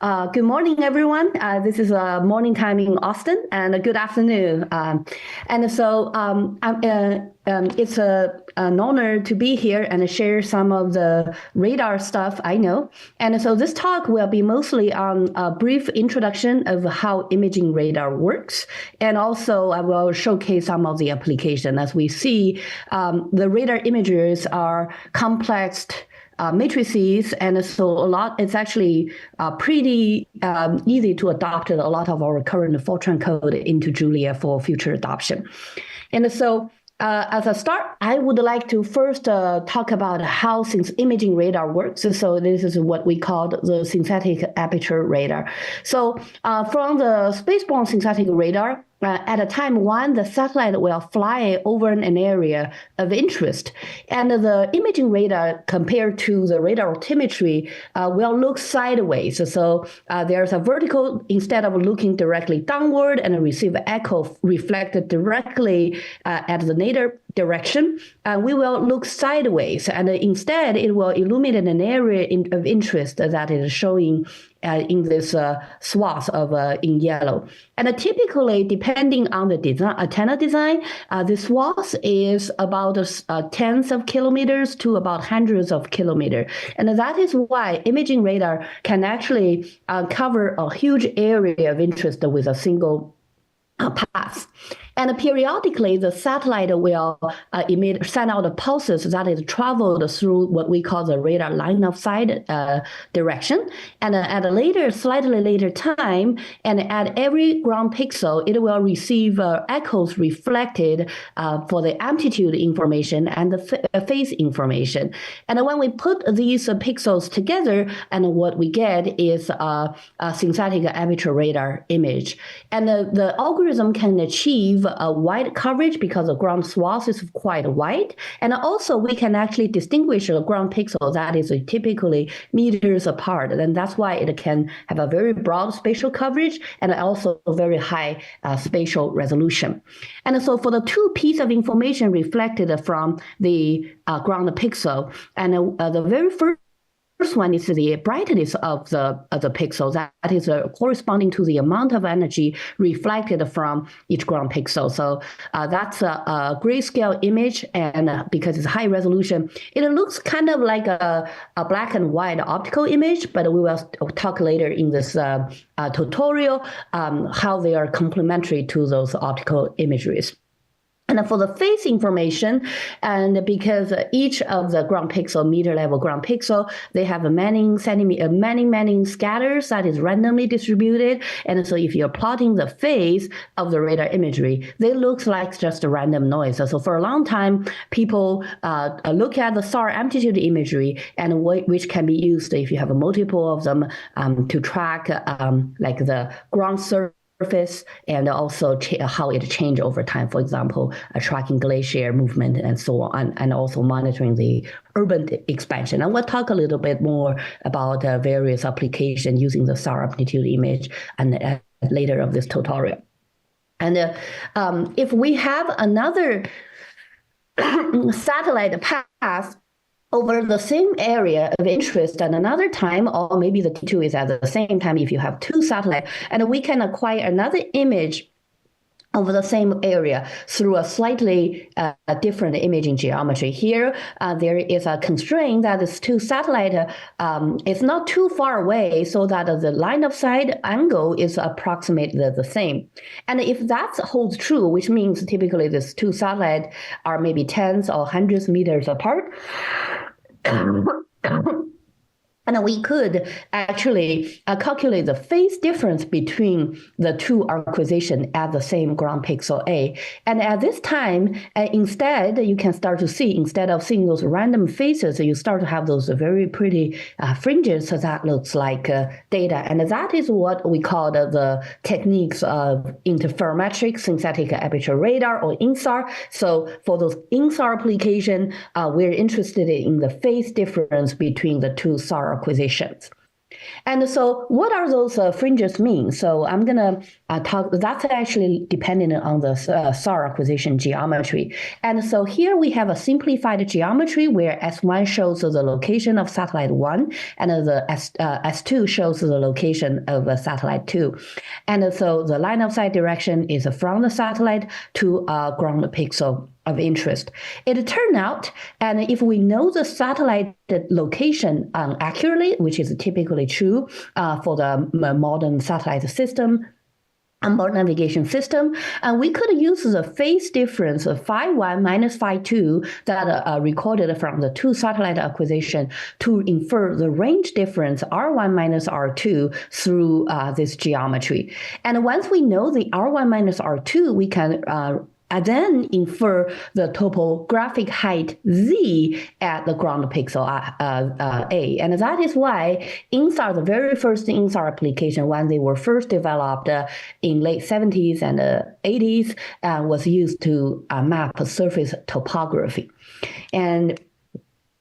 Good morning, everyone. This is morning time in Austin, and good afternoon. It's an honor to be here and share some of the radar stuff I know. And so this talk will be mostly on a brief introduction of how imaging radar works. And also I will showcase some of the application. As we see, the radar images are complex matrices, and so it's actually pretty easy to adopt a lot of our current Fortran code into Julia for future adoption. And so as a start, I would like to first talk about how imaging radar works. So this is what we call the synthetic aperture radar. So from the spaceborne synthetic radar, at a time when the satellite will fly over an area of interest, and the imaging radar compared to the radar altimetry will look sideways. So there's a vertical instead of looking directly downward and receive echo reflected directly at the nadir direction. We will look sideways, and instead it will illuminate an area of interest that is showing in this swath of in yellow. And typically, depending on the antenna design, this swath is about tens of kilometers to about hundreds of kilometers. And that is why imaging radar can actually cover a huge area of interest with a single path. And periodically, the satellite will send out pulses that is traveled through what we call the radar line of sight direction. And at a slightly later time, and at every ground pixel, it will receive echoes reflected for the amplitude information and the phase information. And when we put these pixels together, and what we get is a synthetic aperture radar image. And the algorithm can achieve a wide coverage because the ground swath is quite wide. And also we can actually distinguish a ground pixel that is typically meters apart. And that's why it can have a very broad spatial coverage and also a very high spatial resolution. And so for the two pieces of information reflected from the ground pixel, and the very first one is the brightness of the pixel that is corresponding to the amount of energy reflected from each ground pixel. So that's a grayscale image, and because it's high resolution, it looks kind of like a black and white optical image, but we will talk later in this tutorial how they are complementary to those optical imageries. And for the phase information, and because each of the ground pixel, meter level ground pixel, they have many scatters that is randomly distributed. And so if you're plotting the phase of the radar imagery, they look like just a random noise. So for a long time, people look at the SAR amplitude imagery, and which can be used if you have a multiple of them to track like the ground surface and also how it changed over time. For example, tracking glacier movement and so on, and also monitoring the urban expansion. And we'll talk a little bit more about various applications using the SAR amplitude image and later of this tutorial. And if we have another satellite path over the same area of interest at another time, or maybe the T2 is at the same time if you have two satellites, and we can acquire another image over the same area through a slightly different imaging geometry. Here, there is a constraint that this two satellite is not too far away, so that the line of sight angle is approximately the same. And if that holds true, which means typically these two satellites are maybe tens or hundreds meters apart, and we could actually calculate the phase difference between the two acquisitions at the same ground pixel A. And at this time, instead, you can start to see, instead of seeing those random phases, you start to have those very pretty fringes that looks like data. And that is what we call the techniques of interferometric synthetic aperture radar, or INSAR. So for those INSAR application, we're interested in the phase difference between the two SAR acquisitions. And so what are those fringes mean? So I'm going to that's actually dependent on the SAR acquisition geometry. And so here we have a simplified geometry where S1 shows the location of satellite 1, and the S2 shows the location of satellite 2. And so the line of sight direction is from the satellite to ground pixel of interest. It turned out, and if we know the satellite location accurately, which is typically true for the modern satellite system, a modern navigation system, and we could use the phase difference of phi1 minus phi2 that recorded from the two satellite acquisition to infer the range difference R1 minus R2 through this geometry. And once we know the R1 minus R2, we can then infer the topographic height Z at the ground pixel A. And that is why INSAR, the very first INSAR application, when they were first developed in late 70s and 80s, was used to map surface topography.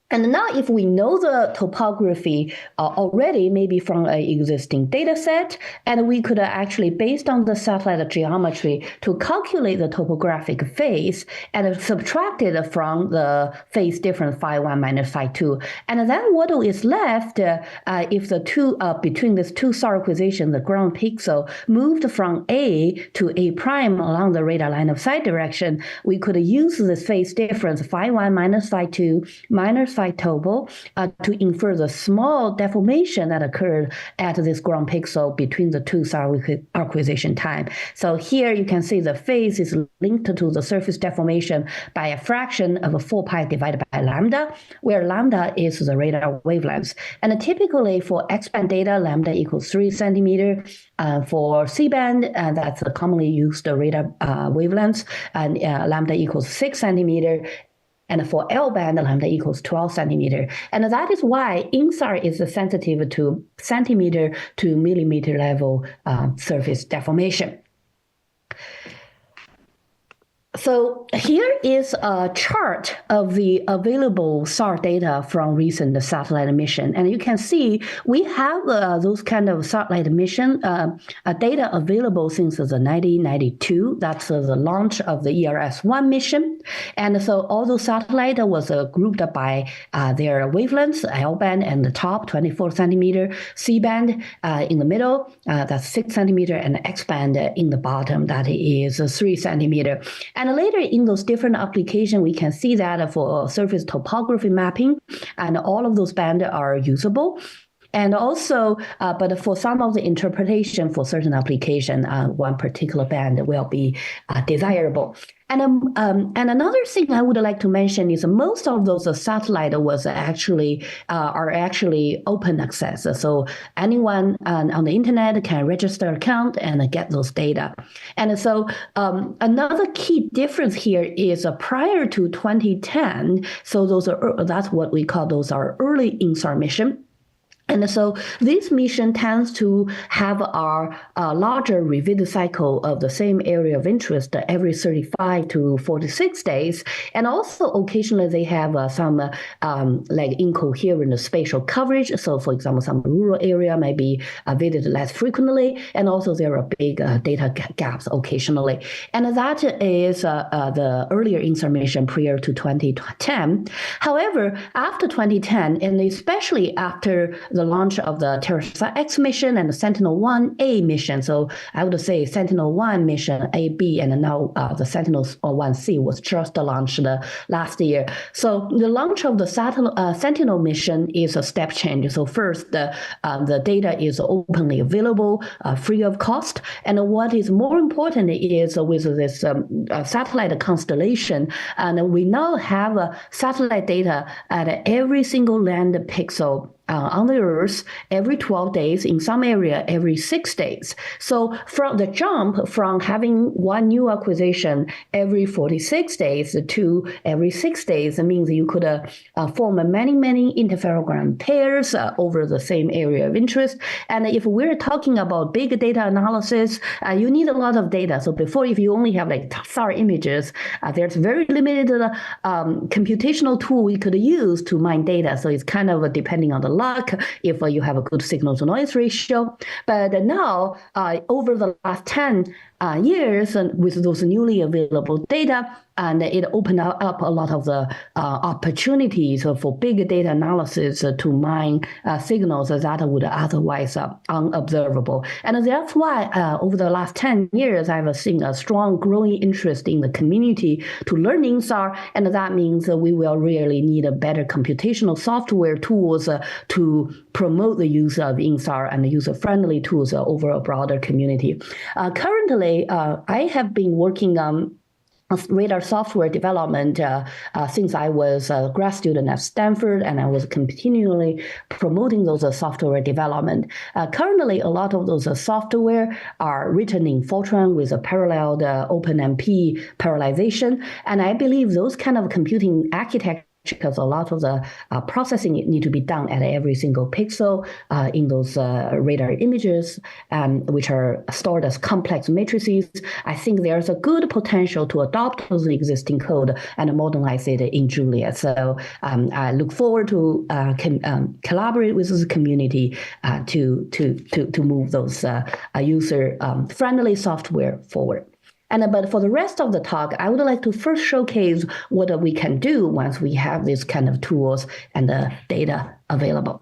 And now if we know the topography already, maybe from an existing data set, and we could actually, based on the satellite geometry, to calculate the topographic phase and subtract it from the phase difference phi1 minus phi2. And then what is left if the two, between these two SAR acquisitions, the ground pixel moved from A to A prime along the radar line of sight direction, we could use this phase difference phi1 minus phi2 minus phi topo to infer the small deformation that occurred at this ground pixel between the two SAR acquisition time. So here you can see the phase is linked to the surface deformation by a fraction of 4 pi divided by lambda, where lambda is the radar wavelength. And typically for X-band data, lambda equals 3 centimeter. For C-band, that's the commonly used radar wavelength, and lambda equals 6 centimeter. And for L-band, lambda equals 12 centimeter. And that is why INSAR is sensitive to centimeter to millimeter level surface deformation. So here is a chart of the available SAR data from recent satellite mission. And you can see we have those kind of satellite mission data available since the 1992. That's the launch of the ERS-1 mission. And so all those satellites was grouped by their wavelengths, L-band and the top, 24 centimeter, C-band in the middle, that's 6 centimeter, and X-band in the bottom, that is 3 centimeter. And later in those different applications, we can see that for surface topography mapping, and all of those bands are usable. And also, but for some of the interpretation for certain application, one particular band will be desirable. And another thing I would like to mention is most of those satellites are actually open access. So anyone on the internet can register account and get those data. And so another key difference here is prior to 2010. So that's what we call those are early INSAR mission. And so this mission tends to have a larger revisit cycle of the same area of interest every 35 to 46 days. And also occasionally they have some like incoherent spatial coverage. So for example, some rural area may be visited less frequently. And also there are big data gaps occasionally. And that is the earlier INSAR mission prior to 2010. However, after 2010, and especially after the launch of the TerraSat X mission and the Sentinel-1A mission. So I would say Sentinel-1 mission A-B, and now the Sentinel-1C was just launched last year. So the launch of the Sentinel mission is a step change. So first, the data is openly available, free of cost. And what is more important is with this satellite constellation, and we now have satellite data at every single land pixel on the Earth every 12 days, in some area every 6 days. So from the jump from having one new acquisition every 46 days to every 6 days, it means you could form many interferogram pairs over the same area of interest. And if we're talking about big data analysis, you need a lot of data. So before, if you only have like SAR images, there's very limited computational tool we could use to mine data. So it's kind of depending on the luck if you have a good signal to noise ratio. But now, over the last 10 years, and with those newly available data, and it opened up a lot of the opportunities for big data analysis to mine signals that would otherwise unobservable. And that's why over the last 10 years, I've seen a strong growing interest in the community to learn INSAR, and that means we will really need a better computational software tools to promote the use of INSAR and user-friendly tools over a broader community. Currently, I have been working on radar software development since I was a grad student at Stanford, and I was continually promoting those software development. Currently, a lot of those software are written in Fortran with a paralleled OpenMP parallelization, and I believe those kind of computing architecture, because a lot of the processing need to be done at every single pixel in those radar images, which are stored as complex matrices. I think there's a good potential to adopt those existing code and modernize it in Julia. So I look forward to collaborate with the community to move those user-friendly software forward. But for the rest of the talk, I would like to first showcase what we can do once we have these kind of tools and the data available.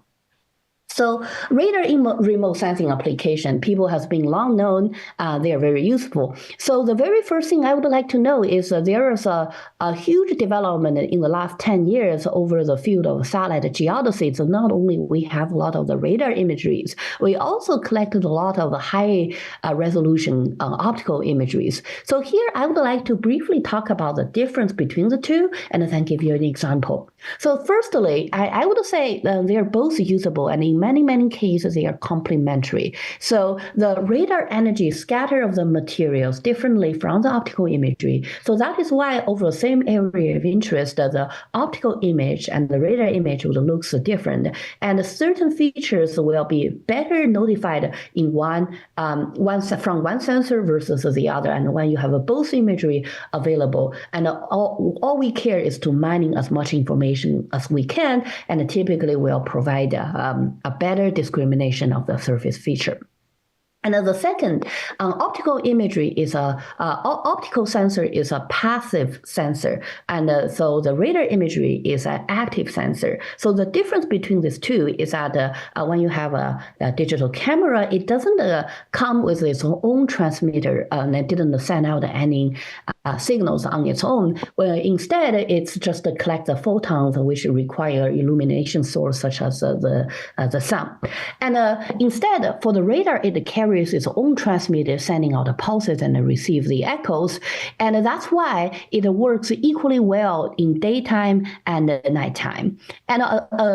So radar in remote sensing application, people has been long known, they are very useful. So the very first thing I would like to know is there is a huge development in the last 10 years over the field of satellite geodesy. So not only we have a lot of the radar imageries, we also collected a lot of high resolution optical imageries. So here I would like to briefly talk about the difference between the two and then give you an example. So firstly, I would say they're both usable, and in many cases they are complementary. So the radar energy scatter of the materials differently from the optical imagery. So that is why over the same area of interest, the optical image and the radar image will look so different. And certain features will be better notified in from one sensor versus the other. And when you have both imagery available, and all we care is to mining as much information as we can, and typically will provide a better discrimination of the surface feature. And the second, optical imagery is optical sensor is a passive sensor, and so the radar imagery is an active sensor. So the difference between these two is that when you have a digital camera, it doesn't come with its own transmitter, and it didn't send out any signals on its own. Well, instead, it's just to collect the photons which require illumination source such as the sun. And instead, for the radar, it carries its own transmitter, sending out the pulses and receive the echoes. And that's why it works equally well in daytime and nighttime. And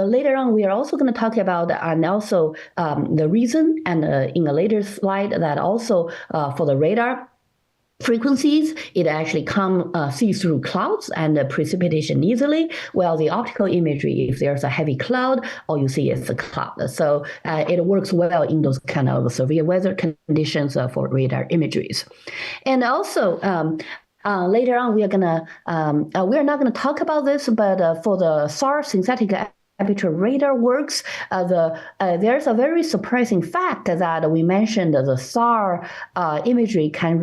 later on, we are also going to talk about and also the reason, and in a later slide, that also for the radar frequencies, it actually sees through clouds and precipitation easily, while the optical imagery, if there's a heavy cloud, all you see is the cloud. So it works well in those kind of severe weather conditions for radar imageries. And also, later on, we are not gonna talk about this, but for the SAR synthetic aperture radar works, there's a very surprising fact that we mentioned the SAR imagery can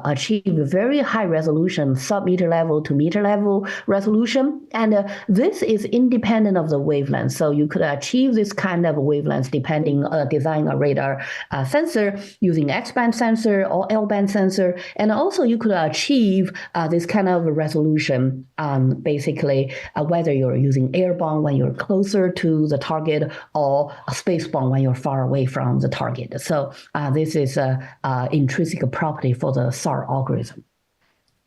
achieve very high resolution, sub-meter level to meter level resolution, and this is independent of the wavelength. So you could achieve this kind of wavelengths depending design a radar sensor using X-band sensor or L-band sensor, and also you could achieve this kind of resolution basically whether you're using airborne when you're closer to the target or spaceborne when you're far away from the target. So this is an intrinsic property for the SAR algorithm.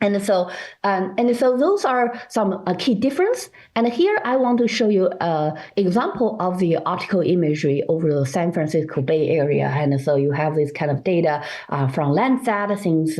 And so those are some key difference. And here I want to show you an example of the optical imagery over the San Francisco Bay Area. And so you have this kind of data from Landsat, since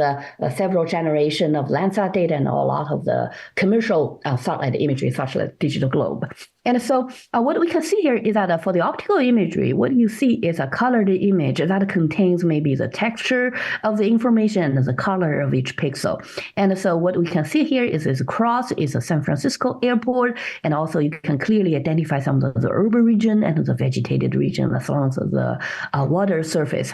several generations of Landsat data and a lot of the commercial satellite imagery, such as digital globe. And so what we can see here is that for the optical imagery, what you see is a colored image that contains maybe the texture of the information and the color of each pixel. And so what we can see here is this cross is a San Francisco airport, and also you can clearly identify some of the urban region and the vegetated region as well as the water surface.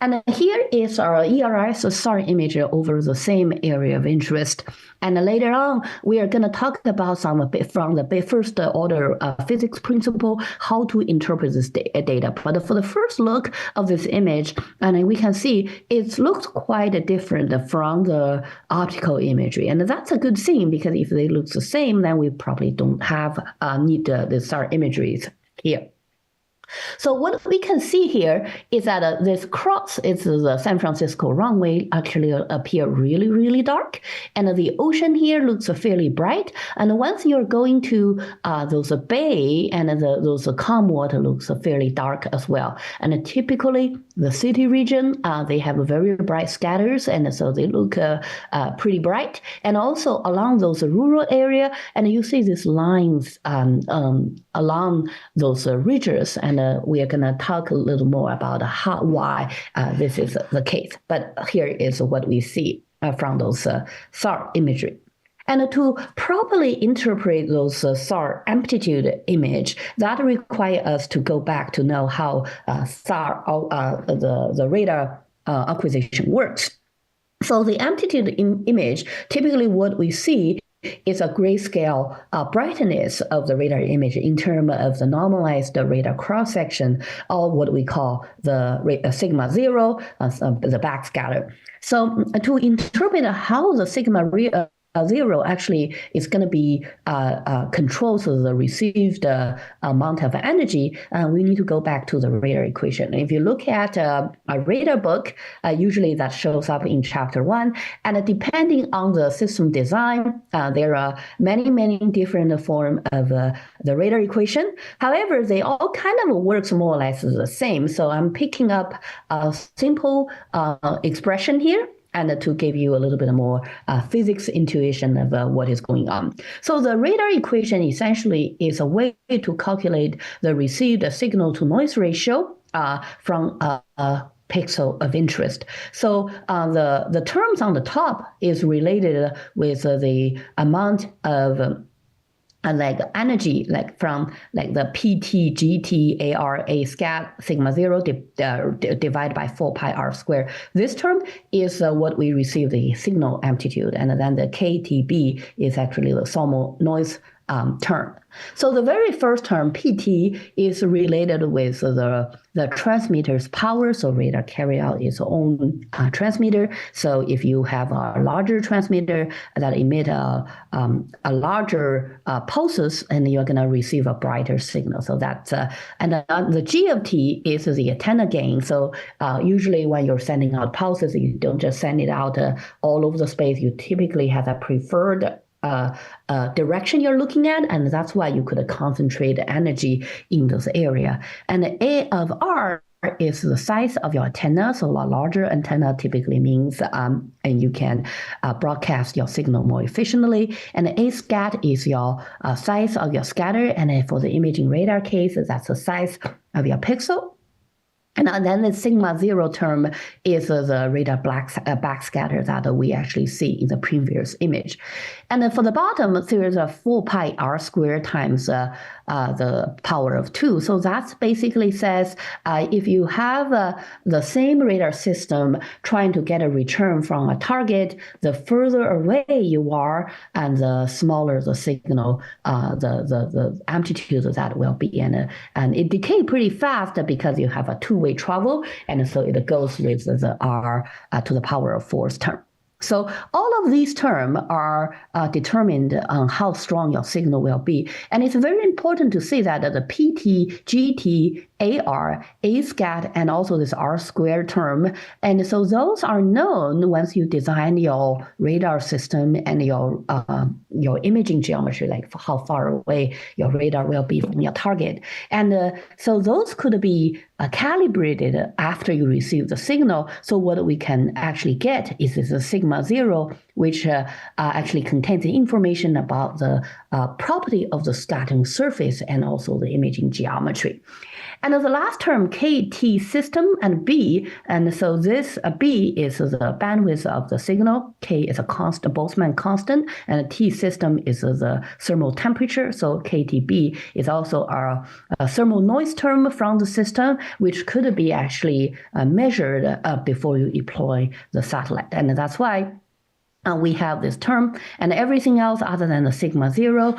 And here is our ERS SAR image over the same area of interest. And later on, we are going to talk about some from the first order physics principle, how to interpret this data. But for the first look of this image, and we can see it looks quite different from the optical imagery. And that's a good thing, because if they look the same, then we probably don't have need the SAR imageries here. So what we can see here is that this cross is the San Francisco runway actually appear really, really dark. And the ocean here looks fairly bright. And once you're going to those bay and those calm water looks fairly dark as well. And typically the city region, they have very bright scatters. And so they look pretty bright. And also along those rural area, and you see these lines along those ridges. And we are going to talk a little more about why this is the case. But here is what we see from those SAR imagery. And to properly interpret those SAR amplitude image, that requires us to go back to know how SAR, the radar acquisition works. So the amplitude image, typically what we see is a grayscale brightness of the radar image in terms of the normalized radar cross-section, or what we call the sigma zero, the backscatter. So to interpret how the sigma zero actually is going to be controls the received amount of energy, we need to go back to the radar equation. If you look at a radar book, usually that shows up in chapter 1, and depending on the system design, there are many, many different forms of the radar equation. However, they all kind of works more or less the same. So I'm picking up a simple expression here, and to give you a little bit more physics intuition of what is going on. So the radar equation essentially is a way to calculate the received signal to noise ratio from a pixel of interest. So the terms on the top is related with the amount of like energy, like from like the PT, GT, ARA scat sigma zero divided by 4 pi r squared. This term is what we receive the signal amplitude, and then the KTB is actually the thermal noise term. So the very first term, PT, is related with the transmitter's power. So radar carry out its own transmitter. So if you have a larger transmitter that emit a larger pulses, and you're going to receive a brighter signal. So that's and the G of T is the antenna gain. So usually when you're sending out pulses, you don't just send it out all over the space. You typically have a preferred direction you're looking at, and that's why you could concentrate energy in this area. And A of R is the size of your antenna. So a larger antenna typically means and you can broadcast your signal more efficiently. And A scat is your size of your scatter. And for the imaging radar case, that's the size of your pixel. And then the sigma zero term is the radar backscatter that we actually see in the previous image. And then for the bottom, there is a 4 pi r squared times the power of 2. So that basically says if you have the same radar system trying to get a return from a target, the further away you are, and the smaller the signal, the amplitude of that will be. And it decays pretty fast because you have a two-way travel, and so it goes with the r to the power of 4th term. So all of these terms are determined on how strong your signal will be. And it's very important to see that the PT, GT, AR, A scat, and also this R square term. And so those are known once you design your radar system and your imaging geometry, like how far away your radar will be from your target. And so those could be calibrated after you receive the signal. So what we can actually get is this sigma zero, which actually contains the information about the property of the scattering surface and also the imaging geometry. And the last term, KT system and B, and so this B is the bandwidth of the signal, K is a constant, Boltzmann constant, and T system is the thermal temperature. So KTB is also a thermal noise term from the system, which could be actually measured before you deploy the satellite. And that's why we have this term, and everything else other than the sigma zero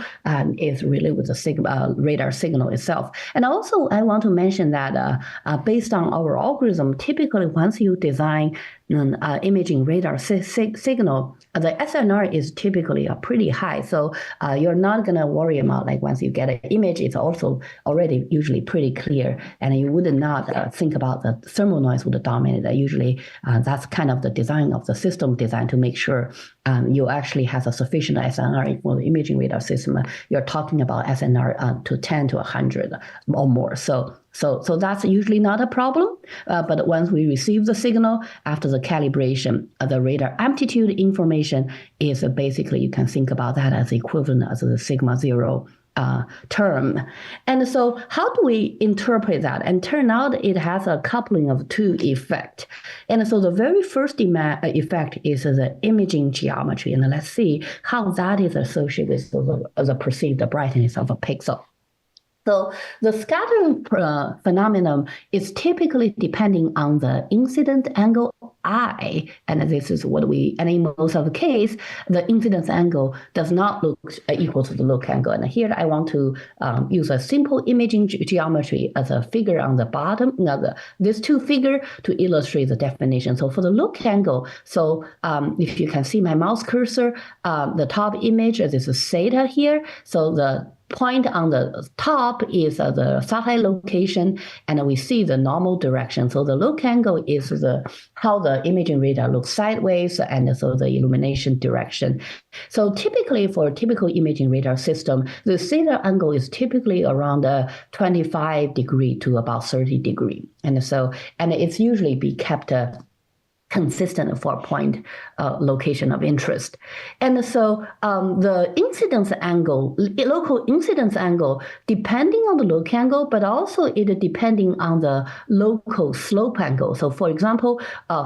is really with the radar signal itself. And also, I want to mention that based on our algorithm, typically once you design imaging radar signal, the SNR is typically pretty high. So you're not going to worry about like once you get an image, it's also already usually pretty clear, and you would not think about the thermal noise would dominate. Usually that's kind of the design of the system design to make sure you actually have a sufficient SNR for the imaging radar system. You're talking about SNR to 10 to 100 or more. So that's usually not a problem. But once we receive the signal after the calibration, the radar amplitude information is basically, you can think about that as equivalent as the sigma zero term. And so how do we interpret that? And turn out it has a coupling of two effects. And so the very first effect is the imaging geometry. And let's see how that is associated with the perceived brightness of a pixel. So the scattering phenomenon is typically depending on the incident angle I, and this is what and in most of the case, the incidence angle does not look equal to the look angle. And here I want to use a simple imaging geometry as a figure on the bottom, this two figure to illustrate the definition. So for the look angle, so if you can see my mouse cursor, the top image, this is theta here. So the point on the top is the satellite location, and we see the normal direction. So the look angle is how the imaging radar looks sideways, and so the illumination direction. So typically for a typical imaging radar system, the theta angle is typically around 25 degree to about 30 degree. And it's usually be kept consistent for a point location of interest. And so the incidence angle, local incidence angle, depending on the look angle, but also it depending on the local slope angle. So for example,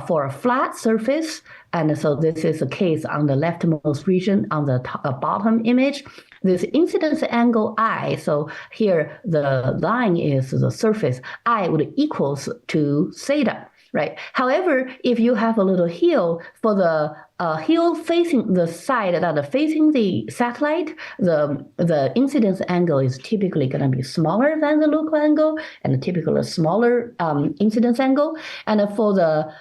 for a flat surface, and so this is the case on the leftmost region on the bottom image, this incidence angle I, so here the line is the surface, I would equals to theta. Right. However, if you have a little hill, for the hill facing the side that facing the satellite, the incidence angle is typically going to be smaller than the local angle, and typically a smaller incidence angle. And for the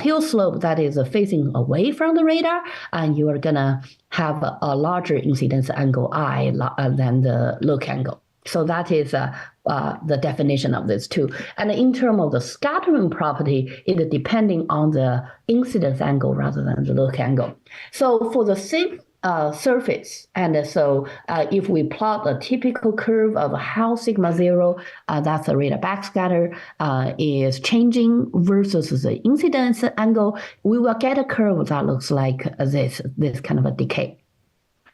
hill slope that is facing away from the radar, and you are going to have a larger incidence angle I than the look angle. So that is the definition of this too. And in terms of the scattering property, it is depending on the incidence angle rather than the look angle. So for the same surface, and so if we plot a typical curve of how sigma zero, that's the radar backscatter, is changing versus the incidence angle, we will get a curve that looks like this kind of a decay.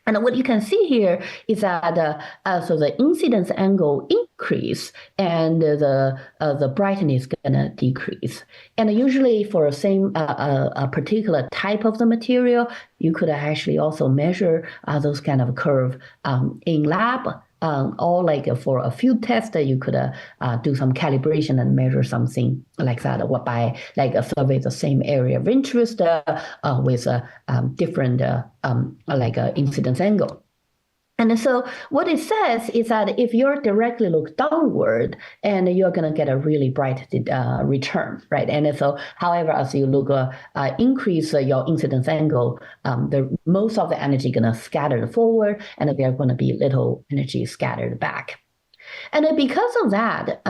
And what you can see here is that so the incidence angle increase and the brightness gonna decrease. And usually for a particular type of the material, you could actually also measure those kind of curve in lab. Or like for a field test, you could do some calibration and measure something like that, or by like survey the same area of interest with a different incidence angle. And so what it says is that if you're directly look downward, and you're going to get a really bright return, right? And so, however, as you look increase your incidence angle, most of the energy going to scatter forward, and there are going to be little energy scattered back. And because of that,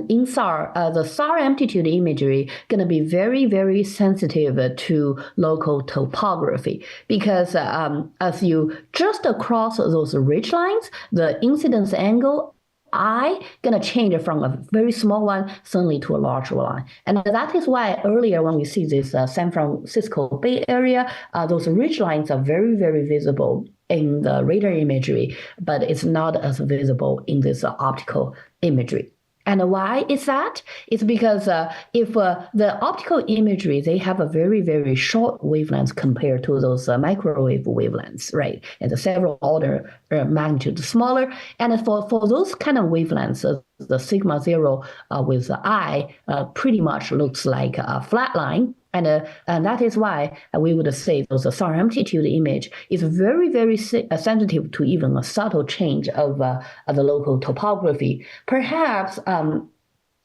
in SAR, the SAR amplitude imagery going to be very, very sensitive to local topography because as you just across those ridge lines, the incidence angle gonna change from a very small one suddenly to a larger one. And that is why earlier when we see this San Francisco Bay Area, those ridge lines are very, very visible in the radar imagery, but it's not as visible in this optical imagery. And why is that? It's because if the optical imagery, they have a very, very short wavelengths compared to those microwave wavelengths, right? And the several order magnitude smaller. And for those kind of wavelengths, the sigma zero with the I pretty much looks like a flat line. And that is why we would say those SAR amplitude image is very, very sensitive to even a subtle change of the local topography. Perhaps on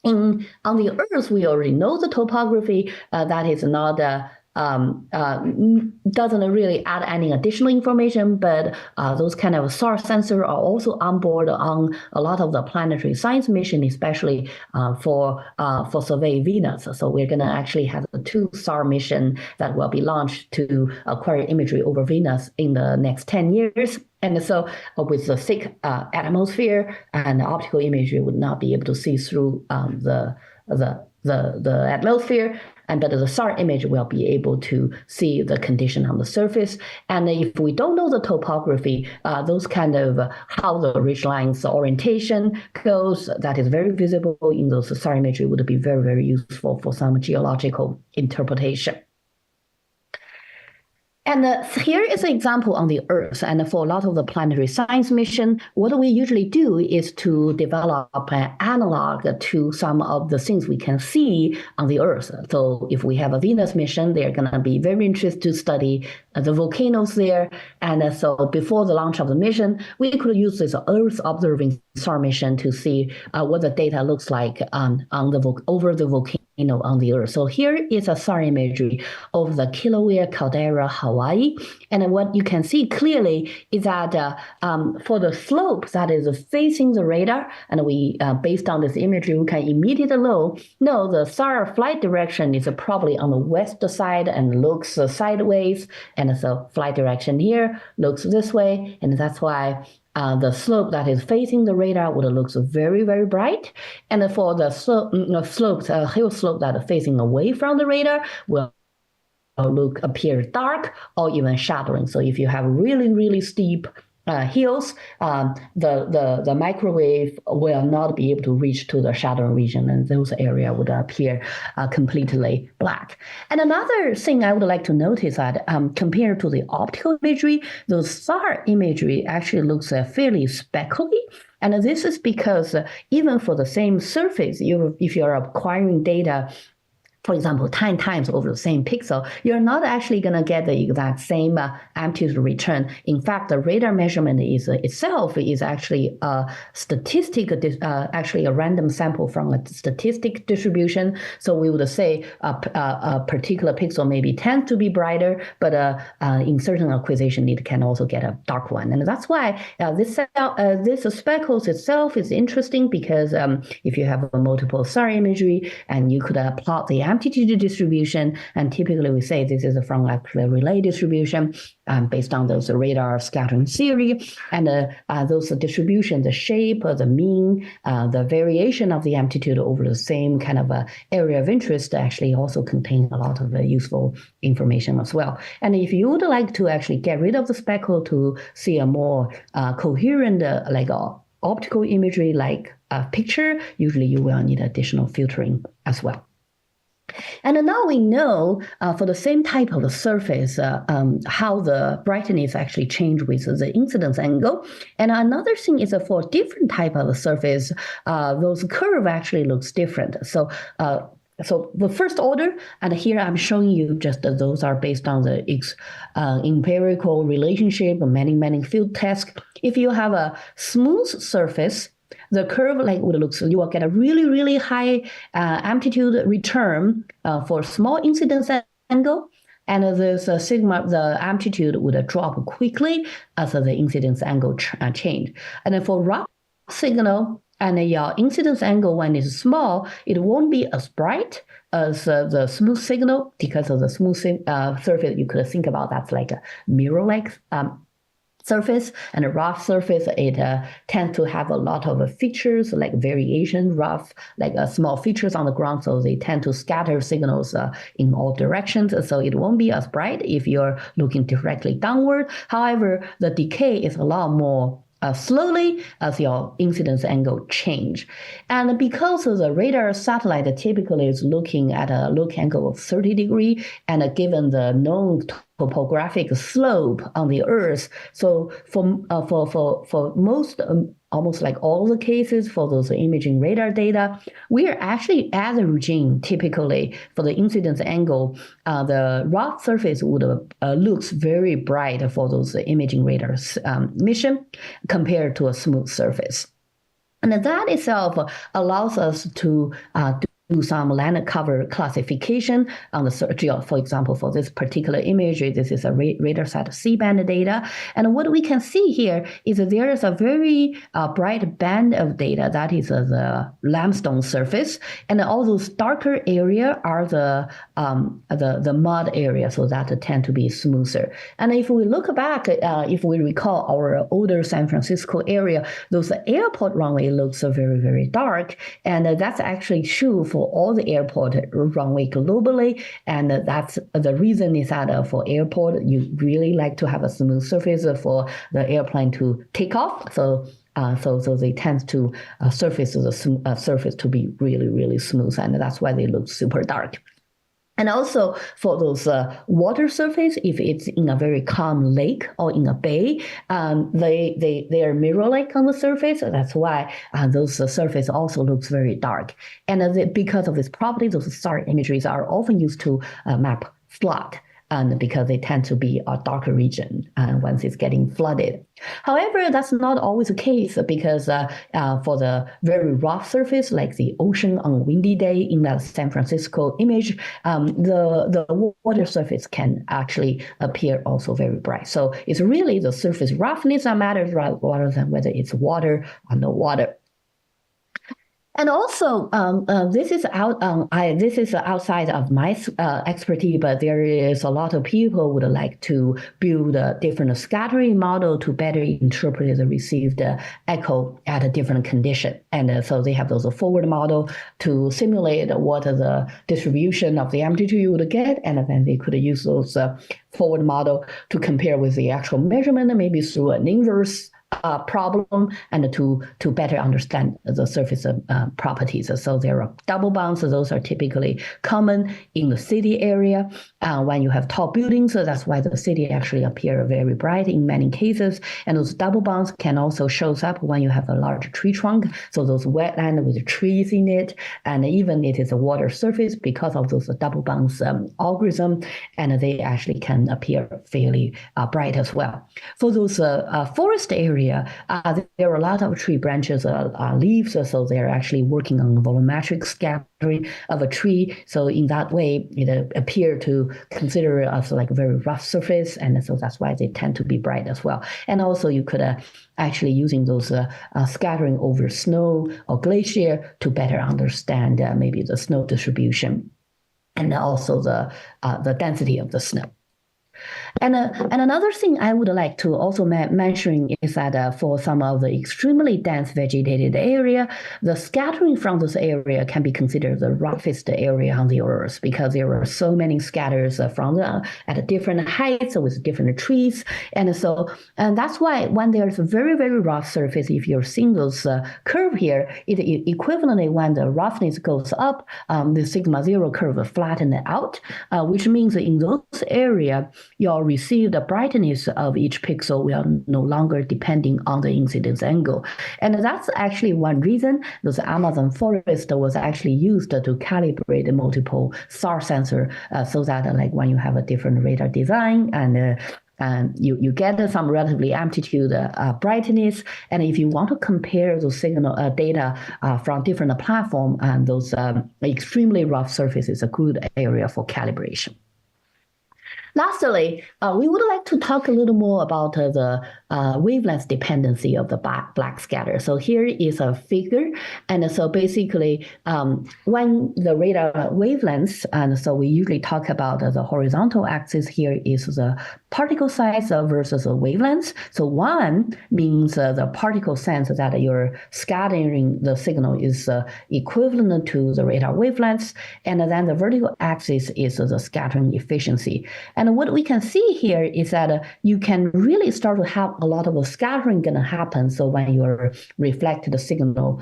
the Earth, we already know the topography. That is not doesn't really add any additional information, but those kind of SAR sensors are also on board on a lot of the planetary science mission, especially for survey Venus. So we're going to actually have 2 SAR mission that will be launched to acquire imagery over Venus in the next 10 years. And so with the thick atmosphere, and the optical imagery would not be able to see through the atmosphere, but the SAR image will be able to see the condition on the surface. And if we don't know the topography, those kind of how the ridge lines orientation goes, that is very visible in those SAR imagery would be very, very useful for some geological interpretation. And here is an example on the Earth. And for a lot of the planetary science mission, what we usually do is to develop an analog to some of the things we can see on the Earth. So if we have a Venus mission, they're going to be very interested to study the volcanoes there. And so before the launch of the mission, we could use this Earth observing SAR mission to see what the data looks like over the volcano on the Earth. So here is a SAR imagery of the Kilauea caldera, Hawaii. And what you can see clearly is that for the slope that is facing the radar, and we, based on this imagery, we can immediately know the SAR flight direction is probably on the west side and looks sideways. And so flight direction here looks this way. And that's why the slope that is facing the radar would look very, very bright. And for the hill slope that is facing away from the radar will appear dark or even shadowing. So if you have really, really steep hills, the microwave will not be able to reach to the shadow region, and those areas would appear completely black. And another thing I would like to notice that compared to the optical imagery, the SAR imagery actually looks fairly speckly. And this is because even for the same surface, if you're acquiring data, for example, 10 times over the same pixel, you're not actually going to get the exact same amplitude return. In fact, the radar measurement itself is actually a statistic, actually a random sample from a statistic distribution. So we would say a particular pixel maybe tends to be brighter, but in certain acquisition, it can also get a dark one. And that's why this speckles itself is interesting, because if you have a multiple SAR imagery and you could plot the amplitude distribution, and typically we say this is from actually a relay distribution based on those radar scattering theory, and those distribution, the shape, the mean, the variation of the amplitude over the same kind of area of interest actually also contain a lot of useful information as well. And if you would like to actually get rid of the speckle to see a more coherent optical imagery like a picture, usually you will need additional filtering as well. And now we know for the same type of surface how the brightness actually change with the incidence angle. And another thing is for different type of surface, those curve actually looks different. So the first order, and here I'm showing you just those are based on the empirical relationship, many field tests. If you have a smooth surface, the curve would look, so you will get a really, really high amplitude return for small incidence angle, and the amplitude would drop quickly as the incidence angle change. And then for rough signal, And your incidence angle, when it's small, it won't be as bright as the smooth signal, because of the smooth surface. You could think about that's like a mirror-like surface, and a rough surface, it tends to have a lot of features like variation, rough, like small features on the ground, so they tend to scatter signals in all directions, so it won't be as bright if you're looking directly downward. However, the decay is a lot more slowly as your incidence angle change. And because the radar satellite typically is looking at a look angle of 30 degrees, and given the known topographic slope on the Earth, so for most almost like all the cases for those imaging radar data, we are actually averaging typically for the incidence angle, the rough surface would looks very bright for those imaging radars mission compared to a smooth surface. And that itself allows us to do some land cover classification on the search. For example, for this particular image, this is a RadarSat C-band data. And what we can see here is that there is a very bright band of data that is the limestone surface. And all those darker area are the mud area, so that tend to be smoother. And if we look back, if we recall our older San Francisco area, those airport runway looks very, very dark. And that's actually true for all the airport runway globally, and that's the reason is that for airport, you really like to have a smooth surface for the airplane to take off. So they tend to surface to be really, really smooth, and that's why they look super dark. And also for those water surface, if it's in a very calm lake or in a bay, they are mirror-like on the surface. So that's why those surface also looks very dark. And because of this property, those star imageries are often used to map flood. And because they tend to be a darker region once it's getting flooded. However, that's not always the case, because for the very rough surface, like the ocean on a windy day in that San Francisco image, the water surface can actually appear also very bright. So it's really the surface roughness that matters rather than whether it's water or no water. And also, this is outside of my expertise, but there is a lot of people would like to build a different scattering model to better interpret the received echo at a different condition. And so they have those forward model to simulate what the distribution of the amplitude you would get, and then they could use those forward model to compare with the actual measurement, maybe through an inverse problem, and to better understand the surface properties. So there are double bounds. So those are typically common in the city area when you have tall buildings. So that's why the city actually appear very bright in many cases. And those double bounds can also show up when you have a large tree trunk. So those wetland with trees in it, and even it is a water surface because of those double bounds algorithm, and they actually can appear fairly bright as well. For those forest area, there are a lot of tree branches, leaves, so they're actually working on volumetric scattering of a tree. So in that way, it appear to consider as like a very rough surface, and so that's why they tend to be bright as well. And also you could actually using those scattering over snow or glacier to better understand maybe the snow distribution and also the density of the snow. And another thing I would like to also mention is that for some of the extremely dense vegetated area, the scattering from this area can be considered the roughest area on the Earth, because there are so many scatters at different heights with different trees. And that's why when there's a very, very rough surface, if you're seeing those curve here, it equivalently when the roughness goes up, the sigma zero curve flatten out, which means in those areas, your received brightness of each pixel will no longer depending on the incidence angle. And that's actually one reason this Amazon forest was actually used to calibrate multiple SAR sensor, so that like when you have a different radar design and you get some relatively amplitude brightness, and if you want to compare those signal data from different platform, and those extremely rough surfaces is a good area for calibration. Lastly, we would like to talk a little more about the wavelength dependency of the black scatter. So here is a figure. And so basically, when the radar wavelengths, and so we usually talk about the horizontal axis here is the particle size versus the wavelengths. So one means the particle sense that you're scattering the signal is equivalent to the radar wavelengths. And then the vertical axis is the scattering efficiency. And what we can see here is that you can really start to have a lot of scattering going to happen. So when you're reflected the signal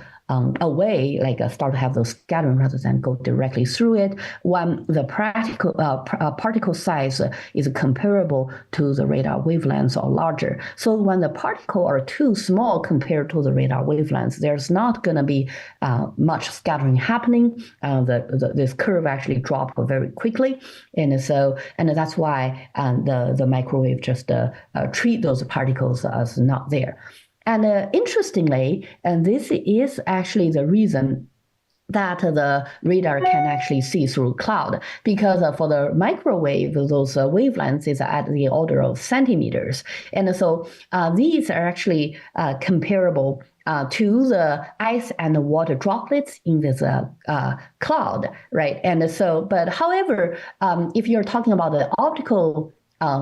away, like start to have those scattering rather than go directly through it, when the particle size is comparable to the radar wavelengths or larger. So when the particle are too small compared to the radar wavelengths, there's not going to be much scattering happening. This curve actually drops very quickly, and that's why the microwave just treat those particles as not there. And interestingly, and this is actually the reason that the radar can actually see through cloud, because for the microwave, those wavelengths is at the order of centimeters. And so these are actually comparable to the ice and the water droplets in this cloud, right? And so, but however, if you're talking about the optical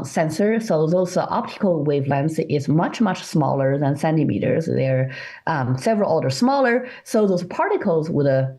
sensor, so those optical wavelengths is much smaller than centimeters. They're several orders smaller, so those particles would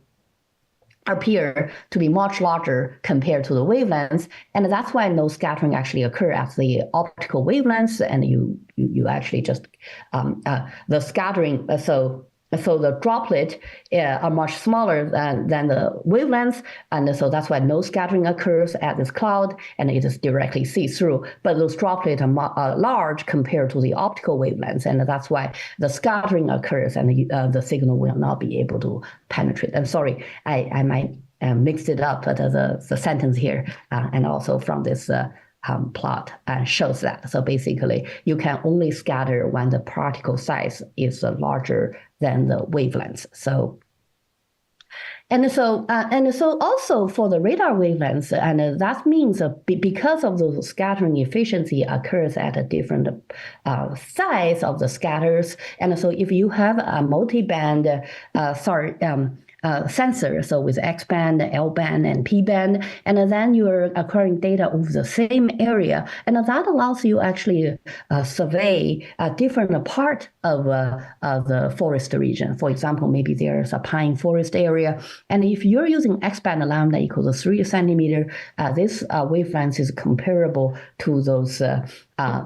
appear to be much larger compared to the wavelengths, and that's why no scattering actually occur at the optical wavelengths, and you actually just the scattering. So the droplet are much smaller than the wavelengths, and so that's why no scattering occurs at this cloud, and it is directly see-through. But those droplets are large compared to the optical wavelengths, and that's why the scattering occurs, and the signal will not be able to penetrate. I'm sorry, I might mixed it up, but the sentence here, and also from this plot shows that. So basically, you can only scatter when the particle size is larger than the wavelengths. So also for the radar wavelengths, and that means because of the scattering efficiency occurs at a different size of the scatters. And so if you have a multi-band, sensor, so with X band, L band, and P band, and then you're acquiring data over the same area, and that allows you actually survey a different part of the forest region. For example, maybe there's a pine forest area, and if you're using X band lambda equals 3 centimeter, this wavelength is comparable to those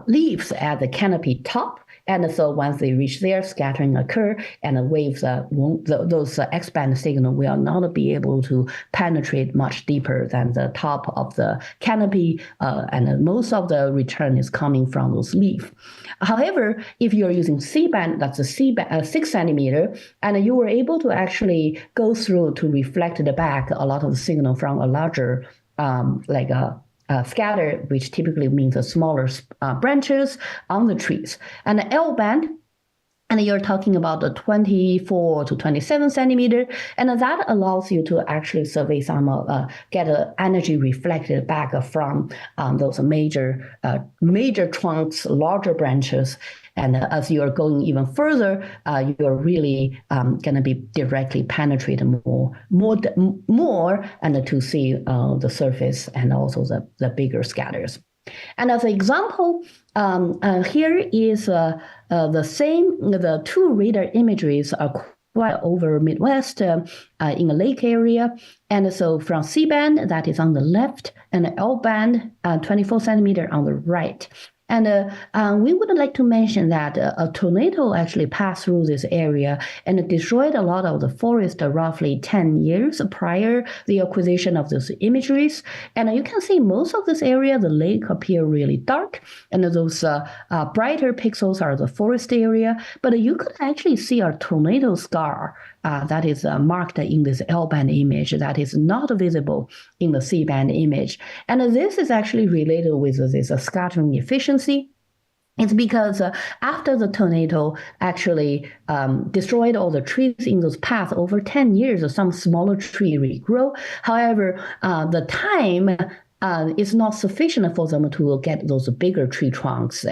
leaves at the canopy top. And so once they reach there, scattering occur, and the waves, those X-band signal will not be able to penetrate much deeper than the top of the canopy, and most of the return is coming from those leaves. However, if you're using C-band, that's a C-band, 6 centimeter, and you were able to actually go through to reflect the back a lot of the signal from a larger, scatter, which typically means the smaller branches on the trees. And the L band, and you're talking about the 24 to 27 centimeter, and that allows you to actually survey some, get energy reflected back from those major trunks, larger branches. And as you are going even further, you're really going to be directly penetrated more, and to see the surface and also the bigger scatters. And as an example, here is the two radar imageries are quite over Midwest in a lake area. And so from C-band, that is on the left, and L-band, 24 centimeter on the right. And we would like to mention that a tornado actually passed through this area and destroyed a lot of the forest roughly 10 years prior the acquisition of those imageries. And you can see most of this area, the lake appear really dark, and those brighter pixels are the forest area. But you could actually see a tornado scar that is marked in this L-band image that is not visible in the C-band image. And this is actually related with this scattering efficiency. It's because after the tornado actually destroyed all the trees in those paths over 10 years, some smaller tree regrow. However, the time it's not sufficient for them to get those bigger tree trunks,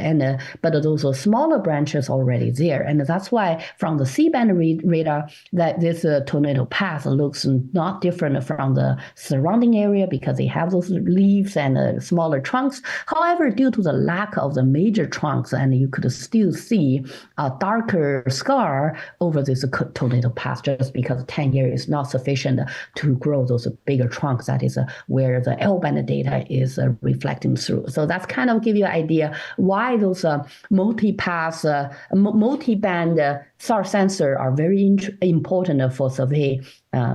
but those smaller branches already there, and that's why from the C-band radar that this tornado path looks not different from the surrounding area because they have those leaves and smaller trunks. However, due to the lack of the major trunks, and you could still see a darker scar over this tornado path just because 10 years is not sufficient to grow those bigger trunks. That is where the L-band data is reflecting through. So that's kind of give you an idea why those multi-pass, multi-band SAR sensor are very important for survey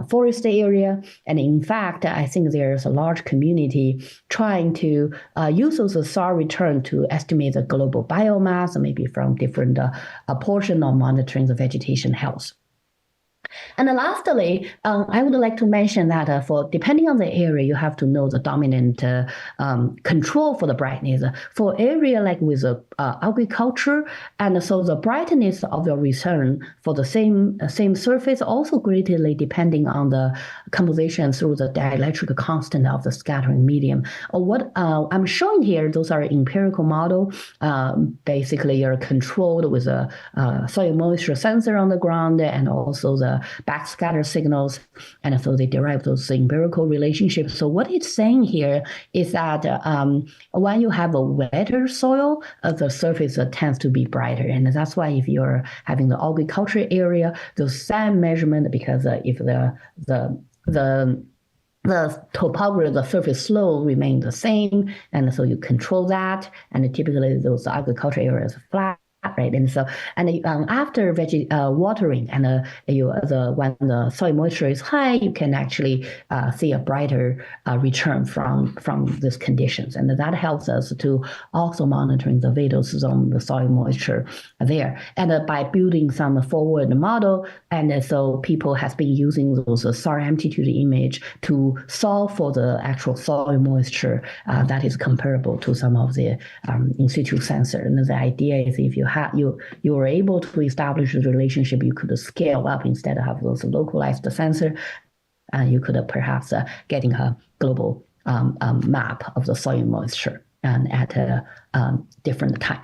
forest area. And in fact, I think there's a large community trying to use those SAR return to estimate the global biomass, maybe from different portion of monitoring the vegetation health. And lastly, I would like to mention that for depending on the area, you have to know the dominant control for the brightness. For area like with agriculture, and so the brightness of your return for the same surface also greatly depending on the composition through the dielectric constant of the scattering medium. What I'm showing here, those are empirical model. Basically, you're controlled with a soil moisture sensor on the ground and also the backscatter signals, and so they derive those empirical relationships. So what it's saying here is that when you have a wetter soil, the surface tends to be brighter, and that's why if you're having the agriculture area, the sand measurement, because if the topography, the surface slope remain the same, and so you control that, and typically those agriculture areas are flat. Right, and so after watering and when the soil moisture is high, you can actually see a brighter return from these conditions, and that helps us to also monitoring the vital zone, the soil moisture there, and by building some forward model, and so people has been using those SAR amplitude image to solve for the actual soil moisture that is comparable to some of the in situ sensor, and the idea is if you were able to establish a relationship, you could scale up instead of have those localized sensor, and you could perhaps getting a global map of the soil moisture and at a different time.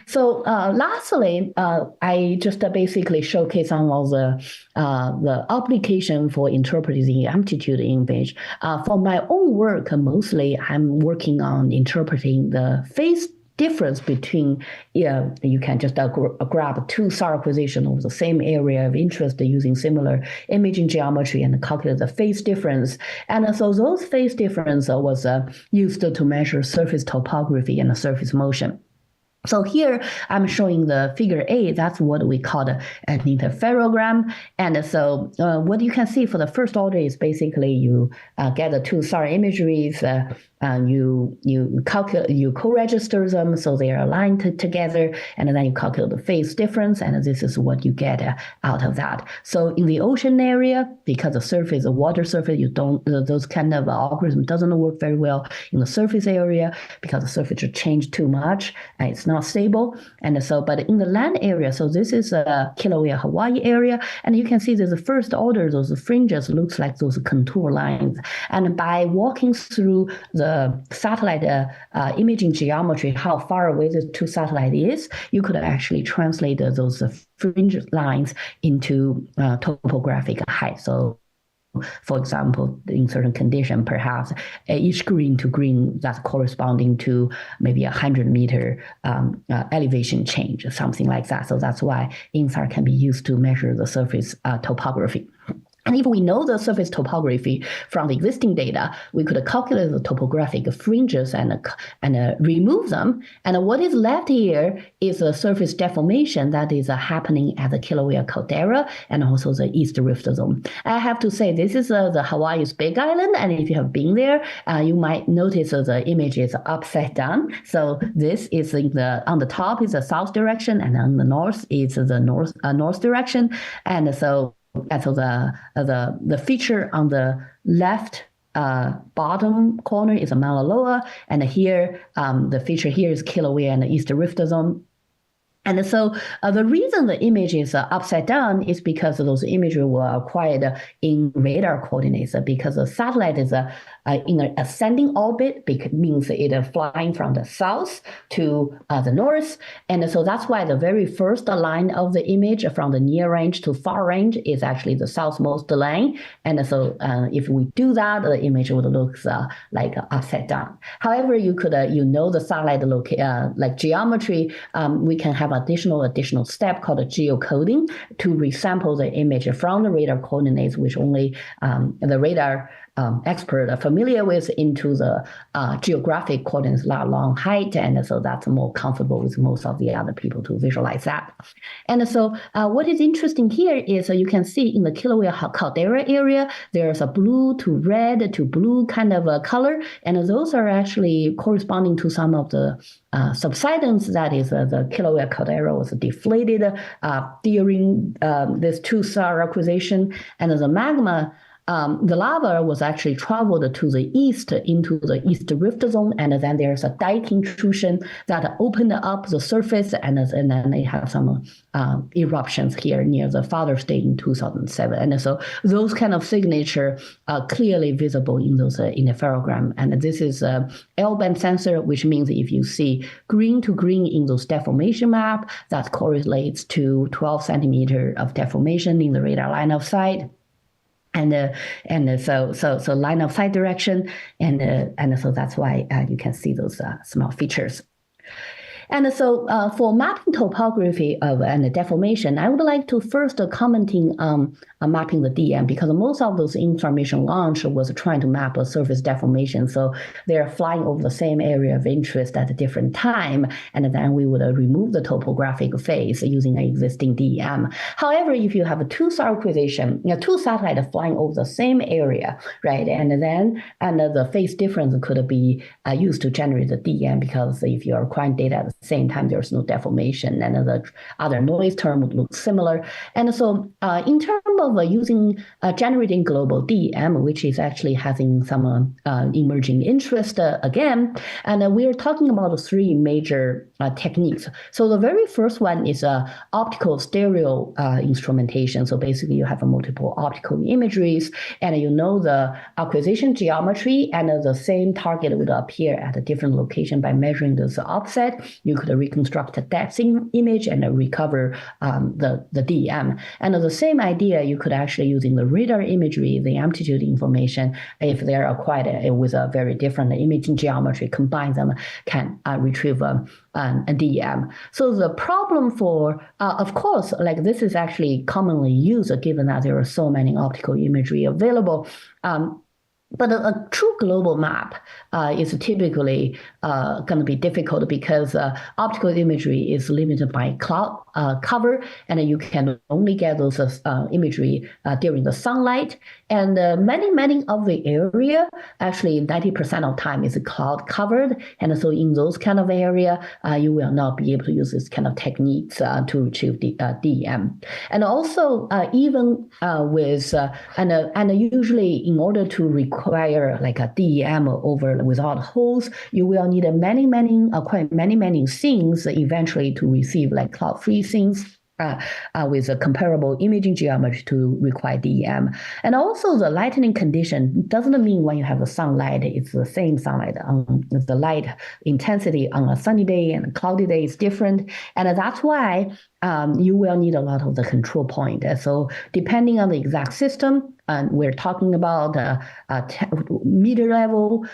So lastly, I just basically showcase some of the application for interpreting the amplitude image. For my own work, mostly I'm working on interpreting the phase difference between, you can just grab two SAR acquisition of the same area of interest using similar imaging geometry and calculate the phase difference. And so those phase difference was used to measure surface topography and surface motion. So here I'm showing the figure A. That's what we call an interferogram. And so what you can see for the first order is basically you get the two SAR imageries, you co-register them so they are aligned together, and then you calculate the phase difference, and this is what you get out of that. So in the ocean area, because the surface, the water surface, those kind of algorithm doesn't work very well in the surface area because the surface change too much and it's not stable. And so, but in the land area, so this is Kilauea, Hawaii area, and you can see that the first order, those fringes looks like those contour lines. And by walking through the satellite imaging geometry, how far away the two satellites is, you could actually translate those fringe lines into topographic height. So for example, in certain condition, perhaps each green to green that's corresponding to maybe 100-meter elevation change, something like that. So that's why INSAR can be used to measure the surface topography. And if we know the surface topography from the existing data, we could calculate the topographic fringes and remove them. And what is left here is a surface deformation that is happening at the Kilauea caldera and also the East Rift Zone. I have to say, this is the Hawaii's Big Island, and if you have been there, you might notice the image is upside down. So this is on the top is the south direction, and on the north is the north direction, and so the feature on the left bottom corner is a Mauna Loa, and here the feature here is Kilauea and the East Rift Zone. And so the reason the image is upside down is because those images were acquired in radar coordinates, because the satellite is in an ascending orbit, means it flying from the south to the north. And so that's why the very first line of the image from the near range to far range is actually the southmost line. And so if we do that, the image would look like upside down. However, you could, the satellite like geometry, we can have additional step called geocoding to resample the image from the radar coordinates, which only the radar expert are familiar with, into the geographic coordinates along height, and so that's more comfortable with most of the other people to visualize that. And so what is interesting here is you can see in the Kilauea caldera area, there's a blue to red to blue kind of a color, and those are actually corresponding to some of the subsidence. That is, the Kilauea caldera was deflated during this two-star acquisition, and the magma, the lava was actually traveled to the east into the East Rift Zone, and then there's a dike intrusion that opened up the surface, and then they have some eruptions here near the Father's Day in 2007. And so those kind of signature are clearly visible in those in the ferrogram. And this is a L-band sensor, which means if you see green to green in those deformation map, that correlates to 12 centimeter of deformation in the radar line of sight. And so line of sight direction, and so that's why you can see those small features. And so for mapping topography of and deformation, I would like to first commenting on mapping the DM, because most of those information launch was trying to map a surface deformation. So they're flying over the same area of interest at a different time, and then we would remove the topographic phase using an existing DEM. However, if you have a two-star acquisition, two satellites flying over the same area, right, and the phase difference could be used to generate the DEM, because if you are acquiring data at the same time, there's no deformation, and the other noise term would look similar. And so in terms of using generating global DEM, which is actually having some emerging interest again, and we're talking about three major techniques. So the very first one is optical stereo instrumentation. So basically you have multiple optical imageries, and you know the acquisition geometry, and the same target would appear at a different location. By measuring this offset, you could reconstruct a depth image and recover the DEM. And the same idea you could actually using the radar imagery, the amplitude information, if they're acquired with a very different imaging geometry, combine them, can retrieve a DEM. So the problem for, of course, like this is actually commonly used given that there are so many optical imagery available. But a true global map is typically going to be difficult, because optical imagery is limited by cloud cover, and you can only get those imagery during the sunlight. And many of the area, actually 90% of time, is cloud covered. And so in those kind of area, you will not be able to use this kind of techniques to retrieve the DEM. And also even with, and usually in order to require like a DEM over without holes, you will need quite many things eventually to receive like cloud-free things. With a comparable imaging geometry to require DEM. And also the lightning condition doesn't mean when you have the sunlight, it's the same sunlight. The light intensity on a sunny day and a cloudy day is different. And that's why you will need a lot of the control point. So depending on the exact system, and we're talking about meter level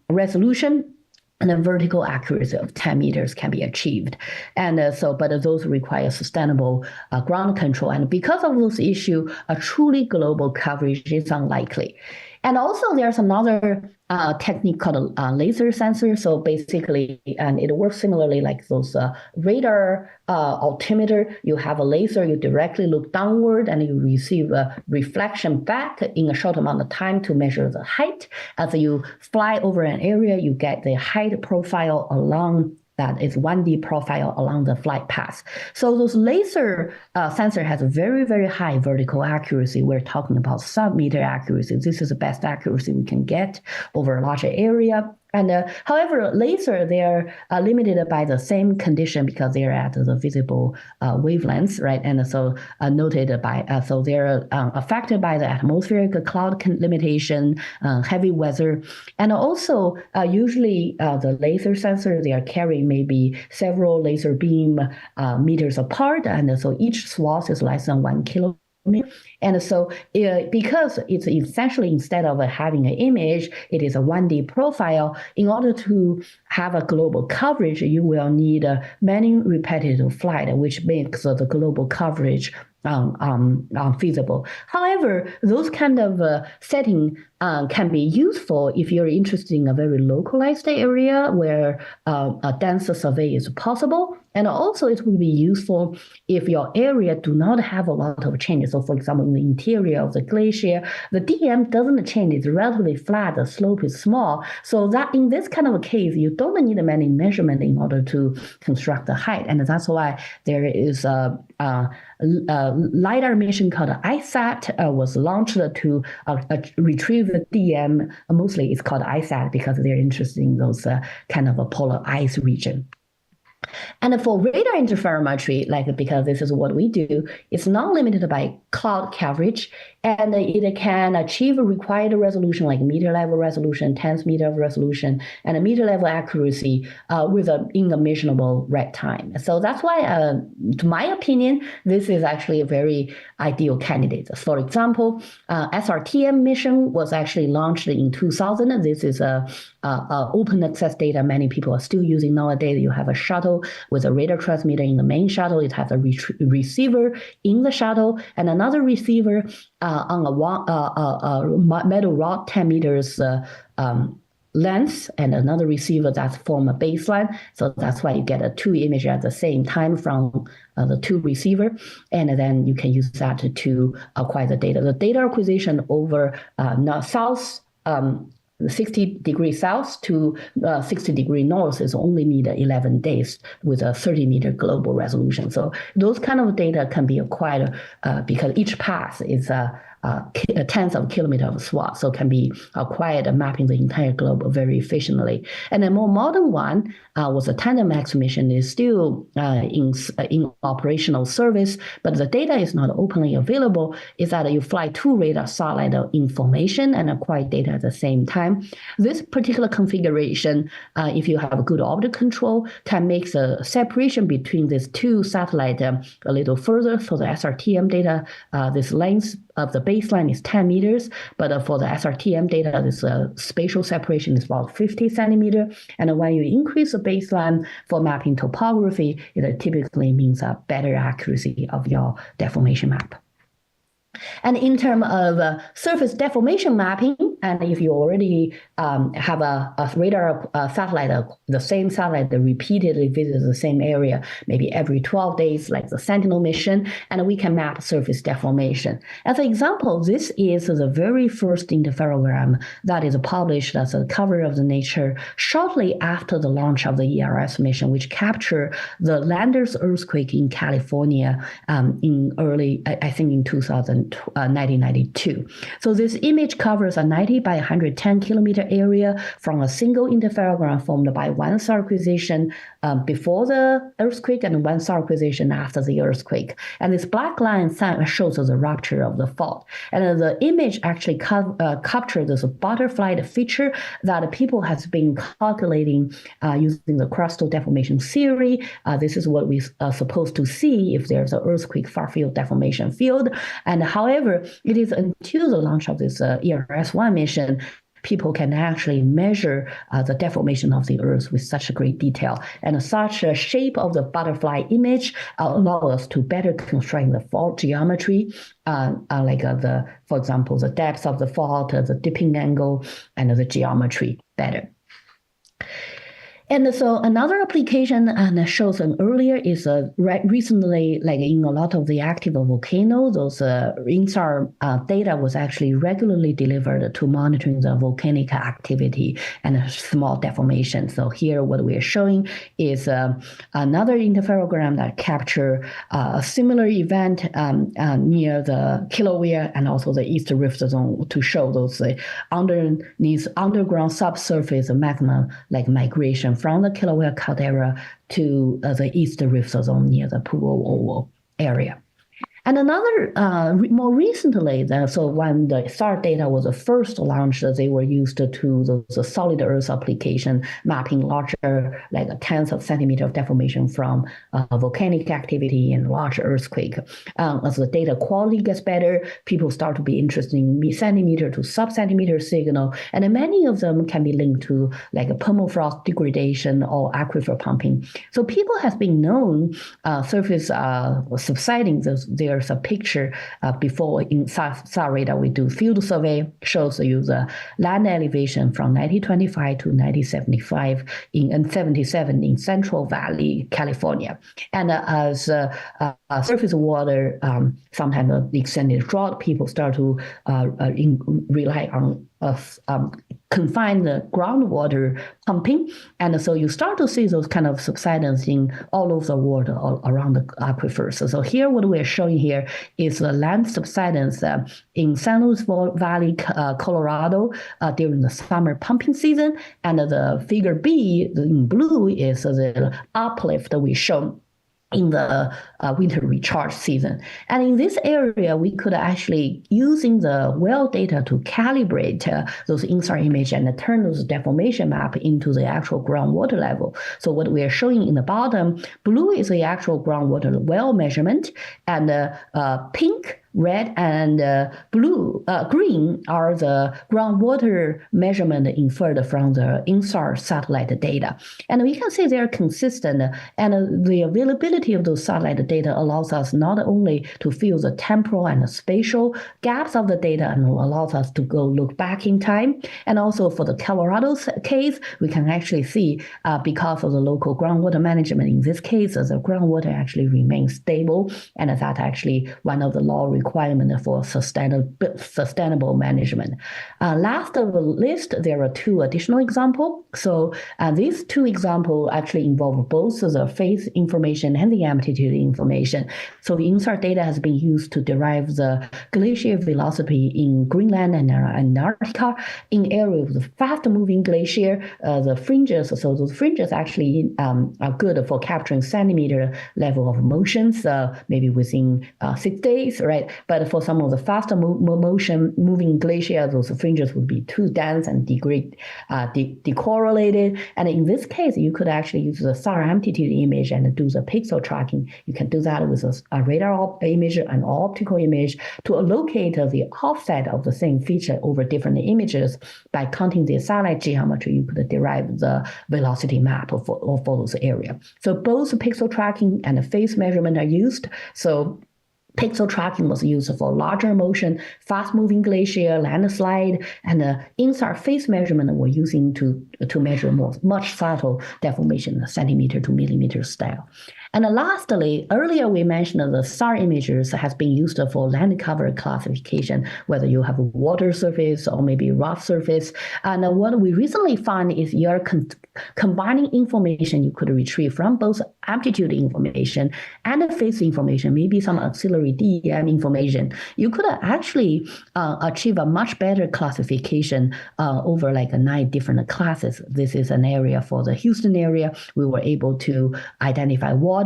resolution, and a vertical accuracy of 10 meters can be achieved. And but those require sustainable ground control. And because of those issues, a truly global coverage is unlikely. And also there's another technique called laser sensor. So basically, and it works similarly like those radar altimeter. You have a laser, you directly look downward, and you receive a reflection back in a short amount of time to measure the height. As you fly over an area, you get the height profile along that is 1D profile along the flight path. So those laser sensor has a very high vertical accuracy. We're talking about sub-meter accuracy. This is the best accuracy we can get over a larger area. And however, laser, they're limited by the same condition because they're at the visible wavelengths, right? And so noted by, so they're affected by the atmospheric cloud limitation, heavy weather. And also, usually the laser sensor, they are carrying maybe several laser beam meters apart. And so each swath is less than 1 kilometer. And so because it's essentially, instead of having an image, it is a 1D profile. In order to have a global coverage, you will need many repetitive flights, which makes the global coverage feasible. However, those kind of setting can be useful if you're interested in a very localized area where a dense survey is possible. And also it will be useful if your area do not have a lot of changes. So for example, in the interior of the glacier, the DM doesn't change. It's relatively flat. The slope is small. So that in this kind of a case, you don't need many measurements in order to construct the height. And that's why there is a LiDAR mission called ISAT was launched to retrieve the DM. Mostly it's called ISAT because they're interested in those kind of a polar ice region. And for radar interferometry, like because this is what we do, it's not limited by cloud coverage, and it can achieve a required resolution like meter level resolution, tens meter of resolution, and a meter level accuracy in a measurable red time. So that's why, to my opinion, this is actually a very ideal candidate. For example, SRTM mission was actually launched in 2000. This is a open access data many people are still using nowadays. You have a shuttle with a radar transmitter in the main shuttle. It has a receiver in the shuttle and another receiver on a metal rod 10 meters length, and another receiver that form a baseline. So that's why you get two images at the same time from the two receiver, and then you can use that to acquire the data. The data acquisition over south 60 degrees south to 60 degrees north is only need 11 days with a 30-meter global resolution. So those kind of data can be acquired because each pass is tens of kilometers of swath, so can be acquired mapping the entire globe very efficiently. And a more modern one was a TandemX mission. Is still in operational service, but the data is not openly available. Is that you fly two radar satellite information and acquire data at the same time. This particular configuration, if you have good orbit control, can make the separation between these two satellites a little further. So the SRTM data, this length of the baseline is 10 meters, but for the SRTM data, this spatial separation is about 50 centimeters. And when you increase the baseline for mapping topography, it typically means a better accuracy of your deformation map. And in terms of surface deformation mapping, and if you already have a radar satellite, the same satellite that repeatedly visits the same area, maybe every 12 days, like the Sentinel mission, and we can map surface deformation. As an example, this is the very first interferogram that is published as a cover of the Nature shortly after the launch of the ERS mission, which captured the Landers earthquake in California in early, I think in 1992. So this image covers a 90 by 110 kilometer area from a single interferogram formed by one star acquisition before the earthquake and one star acquisition after the earthquake. And this black line shows the rupture of the fault. And the image actually captured this butterfly feature that people has been calculating using the crustal deformation theory. This is what we are supposed to see if there's an earthquake far field deformation field. And however, it is until the launch of this ERS-1 mission, people can actually measure the deformation of the Earth with such a great detail. And such a shape of the butterfly image allow us to better construct the fault geometry, for example, the depth of the fault, the dipping angle, and the geometry better. And so another application and shows an earlier is recently, like in a lot of the active volcanoes, those INSAR data was actually regularly delivered to monitoring the volcanic activity and small deformation. So here what we are showing is another interferogram that capture a similar event near the Kilauea and also the East Rift Zone to show those underneath underground subsurface magma like migration from the Kilauea caldera to the East Rift Zone near the Pu'u area. And another, more recently, so when the SAR data was first launched, they were used to the solid Earth application, mapping larger, like tens of centimeters of deformation from volcanic activity and large earthquake. As the data quality gets better, people start to be interested in centimeter to sub-centimeter signal, and many of them can be linked to like a permafrost degradation or aquifer pumping. So people have been known surface subsiding there's a picture before in SAR radar we do field survey, shows you the land elevation from 1925 to 1975 in 77 in Central Valley, California. And as surface water sometimes extended drought, people start to rely on confine the groundwater pumping, and so you start to see those kind of subsidence in all over the world around the aquifers. So here what we're showing here is the land subsidence in San Luis Valley, Colorado during the summer pumping season, and the figure B in blue is the uplift we show in the winter recharge season. And in this area, we could actually, using the well data to calibrate those INSAR image and turn those deformation map into the actual groundwater level. So what we are showing in the bottom, blue is the actual groundwater well measurement, and pink, red, and green are the groundwater measurement inferred from the INSAR satellite data. And we can see they're consistent, and the availability of those satellite data allows us not only to feel the temporal and the spatial gaps of the data and allows us to go look back in time. And also for the Colorado case, we can actually see because of the local groundwater management, in this case, the groundwater actually remains stable, and that's actually one of the law requirement for sustainable management. Last of the list, there are two additional examples. So these two examples actually involve both the phase information and the amplitude information. So the INSAR data has been used to derive the glacier velocity in Greenland and Antarctica in areas with fast-moving glacier. The fringes, so those fringes actually are good for capturing centimeter level of motions, maybe within 6 days, right? But for some of the faster motion moving glacier, those fringes would be too dense and decorrelated. And in this case, you could actually use the SAR amplitude image and do the pixel tracking. You can do that with a radar image and optical image to locate the offset of the same feature over different images. By counting the satellite geometry, you could derive the velocity map for those areas. So both pixel tracking and phase measurement are used. So pixel tracking was used for larger motion, fast-moving glacier, landslide, and INSAR phase measurement were using to measure much subtle deformation, centimeter to millimeter style. And lastly, earlier we mentioned the SAR images has been used for land cover classification, whether you have a water surface or maybe rough surface. And what we recently found is you're combining information you could retrieve from both amplitude information and phase information, maybe some auxiliary DEM information. You could actually achieve a much better classification over like 9 different classes. This is an area for the Houston area. We were able to identify water,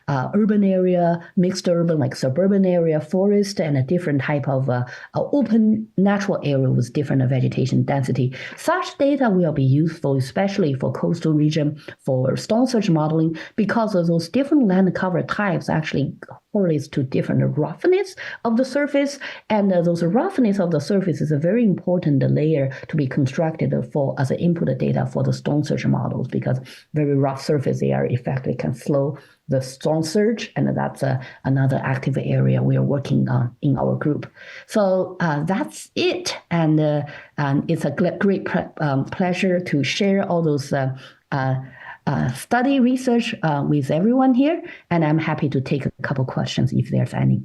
urban area, mixed urban, like suburban area, forest, and a different type of open natural area with different vegetation density. Such data will be useful, especially for coastal region, for stone search modeling, because of those different land cover types actually correlates to different roughness of the surface, and those roughness of the surface is a very important layer to be constructed for as an input data for the stone search models, because very rough surface area effectively can slow the stone search, and that's another active area we are working on in our group. So that's it, and it's a great pleasure to share all those study research with everyone here, and I'm happy to take a couple questions if there's any.